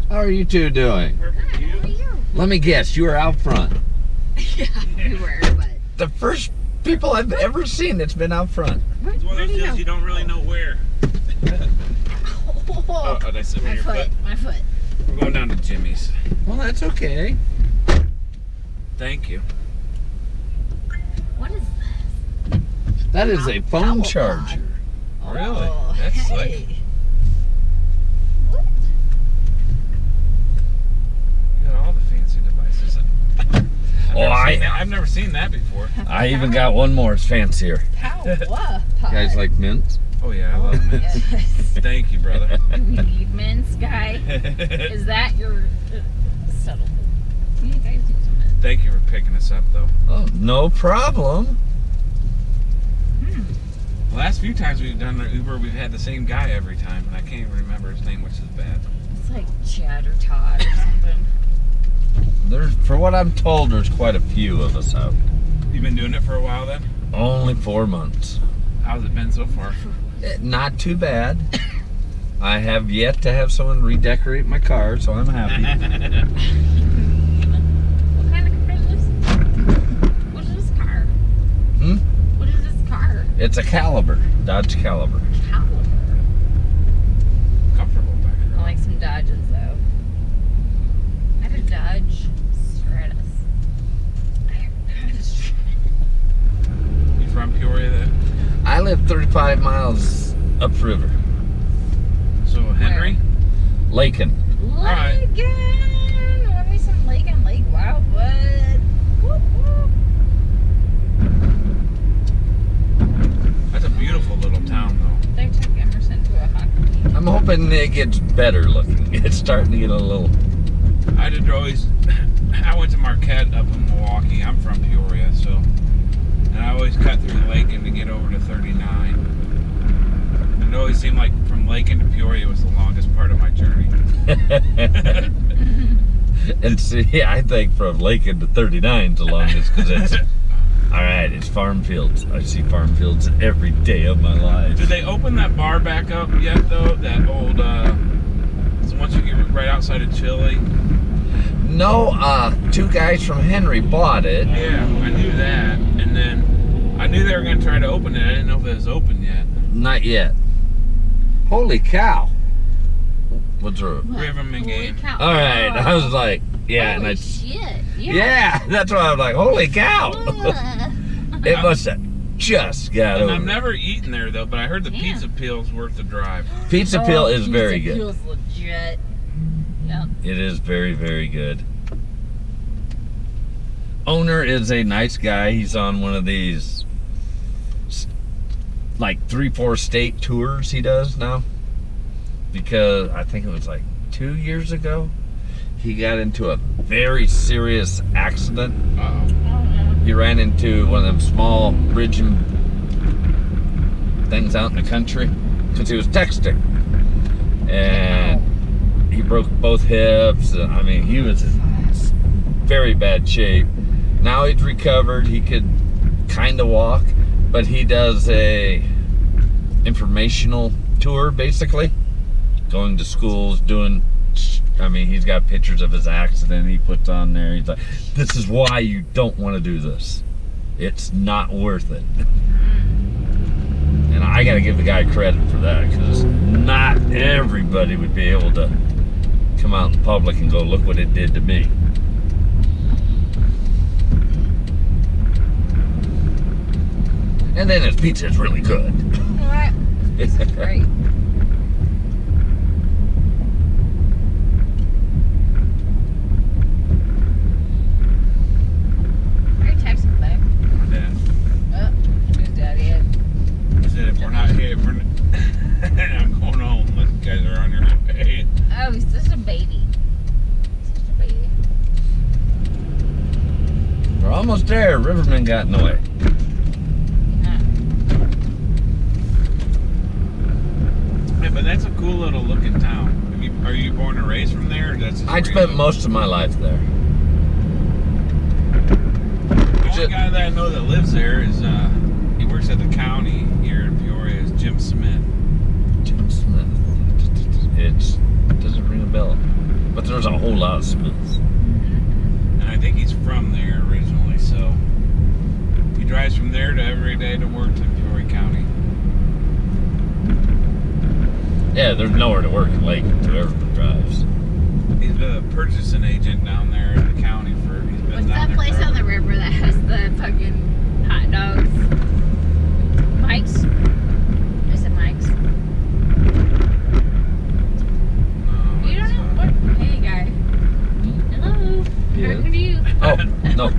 How are you two doing? Perfect. Good, how are you? Let me guess, you were out front. Yeah, we were, but... The first people I've ever seen that's been out front. It's one of those deals you don't really know where. Oh, did I sit on your foot? My foot. We're going down to Jimmy's. Well, that's okay. Thank you. What is this? That is a phone charger. Really? Oh, That's hey. slick. What? You got all the fancy devices. I've never seen that before. I even got one more. It's fancier. Power. You guys like mints? Oh yeah, I love mints. Yes. Thank you, brother. You need mints, guy. Is that your subtle? You guys need some mints. Thank you for picking us up, though. Oh, no problem. The last few times we've done the Uber, we've had the same guy every time, and I can't even remember his name, which is bad. It's like Chad or Todd or something. For what I'm told, there's quite a few of us out. You've been doing it for a while then? Only 4 months. How's it been so far? Not too bad. I have yet to have someone redecorate my car, so I'm happy. What kind of car is this? What is this car? What is this car? It's a Caliber, Dodge Caliber. Caliber. Comfortable back here. I like some Dodges though. I had a Dodge Stratus. I had a Stratus. You from Peoria then? I live 35 miles upriver. So Henry? Lakin. right. Lakin! Want me some Lakin Lake Wildwood? Whoop, whoop. That's a beautiful little town though. They took Emerson to a hockey game. I'm hoping it gets better looking. It's starting to get a little... I went to Marquette up in Milwaukee. I'm from Peoria, so... And I always cut through Lakin to get over to 39. And it always seemed like from Lakin to Peoria was the longest part of my journey. And see, I think from Lakin to 39 is the longest because it's... Alright, it's farm fields. I see farm fields every day of my life. Did they open that bar back up yet though? That old, so once you get right outside of Chile? No, two guys from Henry bought it. Yeah, I knew that. And then I knew they were going to try to open it. I didn't know if it was open yet. Not yet. Holy cow. What's wrong? Riverman game. Alright, I was like, yeah. Holy and shit. yeah, that's why I was like, holy cow. It must have just got And over. I've never eaten there though, but I heard the Yeah. pizza peel's worth the drive. Pizza Peel is very good. Pizza Peel's legit. Yeah. It is very, very good. Owner is a nice guy. He's on one of these like 3-4 state tours he does now. Because I think it was like 2 years ago, he got into a very serious accident. Uh-oh. He ran into one of them small bridging things out in the country because he was texting. And he broke both hips. I mean, he was in very bad shape. Now he's recovered. He could kind of walk, but he does a informational tour, basically. Going to schools, doing, I mean, he's got pictures of his accident he puts on there. He's like, this is why you don't want to do this. It's not worth it. And I got to give the guy credit for that because not everybody would be able to come out in public and go, look what it did to me. And then his pizza is really good. What? This is great. Are you texting back? Dad. Oh, who's daddy at? I said if we're not here, I'm going home. You guys are on your way. Oh, he's just a baby. Such a baby. We're almost there. Riverman got in the way. Yeah, but that's a cool little looking town. Are you born and raised from there? Or that's just I spent most of my life there. The only guy that I know that lives there is he works at the county here in Peoria. Is Jim Smith. Jim Smith. It doesn't ring a bell. but there's a whole lot of Smiths. And I think he's from there originally, so he drives from there to every day to work to Peoria County. Yeah, there's nowhere to work in Lakeland, so everyone drives. He's been a purchasing agent down there in the county for. He's been What's down that there place on forever. the river that has the fucking hot dogs? Mike's? Is it Mike's? You don't know what? Hey, guy. Hello. Yeah. Talking to you. Oh, no.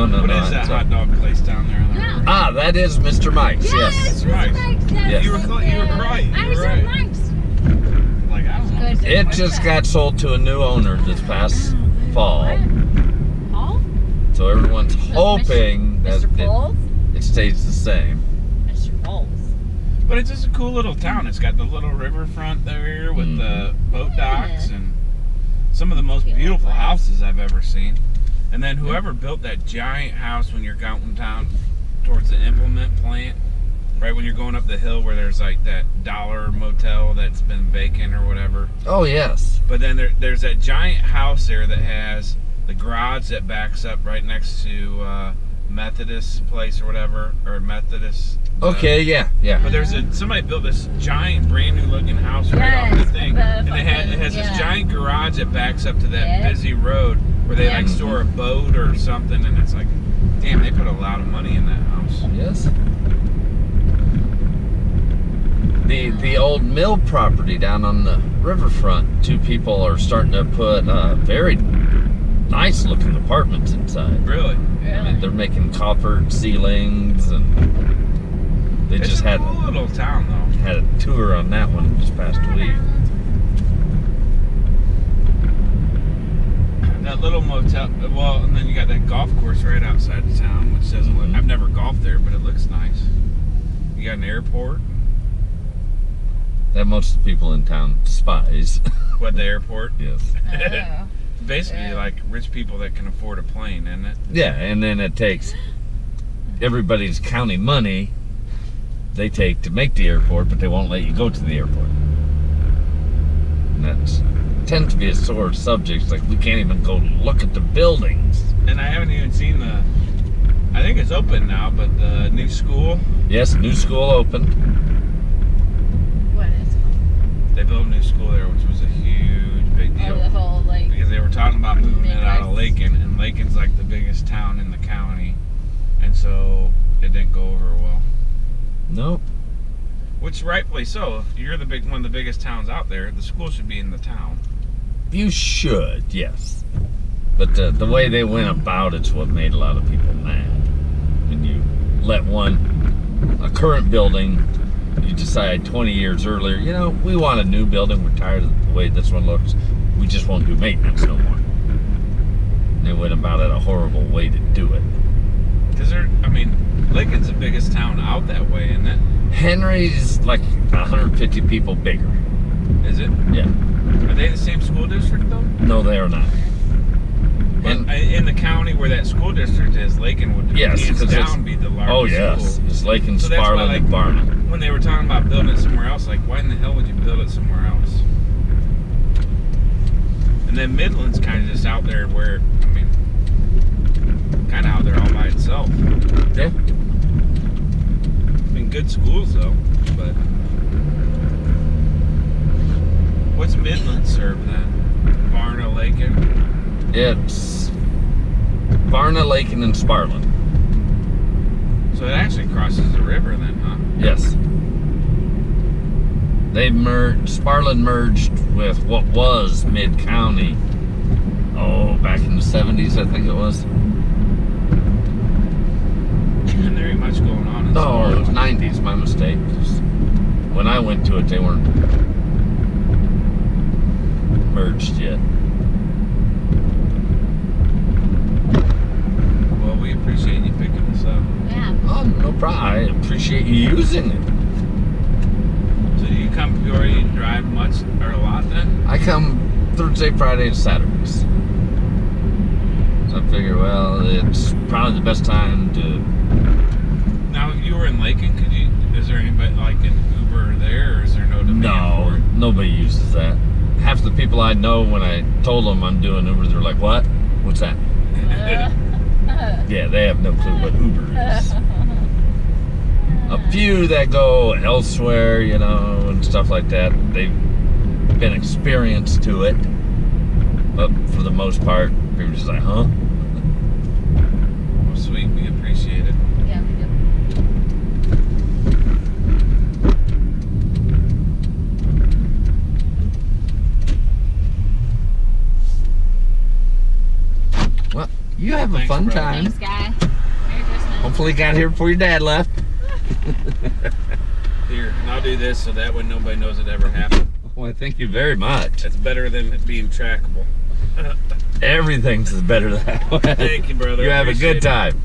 No. What is that hot dog place down there on the No. river? Ah, that is Mr. Mike's, yes. Yes, Mr. Mike's. Mike's. Yes. Yes. You were right. I You was were at right. Mike's. Like, I don't know. Good. It just got sold to a new owner this past fall. What? Paul? So everyone's hoping that Mr. Bowles? it stays the same. Mr. Bowles. But it's just a cool little town. It's got the little riverfront there with the boat docks and some of the most beautiful houses I've ever seen. And then whoever built that giant house when you're going down towards the implement plant, right when you're going up the hill where there's like that dollar motel that's been vacant or whatever. Oh, yes. But then there's that giant house there that has the garage that backs up right next to Methodist place or whatever, or Methodist. Okay, yeah. But there's somebody built this giant brand new looking house right off the Yes, thing, the and it has fucking- this yeah. giant garage that backs up to that Yeah. busy road where they Yeah. like store a boat or something, and it's like, damn, they put a lot of money in that house. Yes. The old mill property down on the riverfront, two people are starting to put very nice looking apartments inside. Really? I mean, they're making copper ceilings, and they It's just a had cool little town though. a tour on that one this past week. That little motel, well, and then you got that golf course right outside of town, which doesn't look. I've never golfed there, but it looks nice. You got an airport. That most of the people in town despise. What, the airport? Yes. Oh. Basically, Yeah. like rich people that can afford a plane, isn't it? Yeah, and then it takes everybody's county money they take to make the airport, but they won't let you go to the airport. And that tends to be a sore subject. It's like, we can't even go look at the buildings. And I haven't even seen the. I think it's open now, but the new school. Yes, new school opened. What is it? They built a new school there, which was a huge, big Oh, deal. the whole, like, Because they were talking about moving it out of Midwest. Lakin, and Lakin's like the biggest town in the county, and so it didn't go over well. Nope. Which rightfully so. If you're one of the biggest towns out there, the school should be in the town. You should, yes. But the way they went about it's what made a lot of people mad. When you let a current building, you decide 20 years earlier, you know, we want a new building, we're tired of the way this one looks, we just won't do maintenance no more. And they went about it a horrible way to do it. Because Lakin's the biggest town out that way, isn't it? Henry's like 150 people bigger. Is it? Yeah. Are they the same school district though? No, they are not. But And in the county where that school district is, Lakin would Yes, hands 'cause it's- down be the largest oh yes, school. it's Lake and So that's why, Sparland like, and Barnum. When they were talking about building it somewhere else, like, why in the hell would you build it somewhere else? And then Midland's kind of just out there where, kind of out there all by itself. Yeah. Good schools though, but what's Midland serve then? Varna, Lakin? It's Varna, Lakin, and Sparland. So it actually crosses the river then, huh? Yes. They Sparland merged with what was Mid-County. Oh, back in the 70s, I think it was. And there ain't much going on in No, it was Sparland. 90s, my mistake. 'Cause when I went to it, they weren't merged yet. Well, we appreciate you picking this up. yeah. Oh, no problem. I appreciate you using it. So do you come to Peoria and drive much or a lot then? I come Thursday, Friday, and Saturdays. So I figure, well, it's probably the best time to... Now, if you were in Lakin, is there anybody like an Uber there, or is there no demand for No, it? nobody uses that. half the people I know, when I told them I'm doing Uber, they're like, "What? What's that?" Yeah, they have no clue what Uber is. A few that go elsewhere, you know, and stuff like that, they've been experienced to it. But for the most part, people are just like, "Huh?" Well, sweet. We appreciate it. Yeah, we do. Well, you have a Thanks, fun brother. time. Thanks, guy. Merry Christmas. Hopefully you got here before your dad left. Here, and I'll do this so that way nobody knows it ever happened. Well, thank you very much. It's better than it being trackable. Everything's better that way. Thank you, brother. You have a Appreciate good it. time.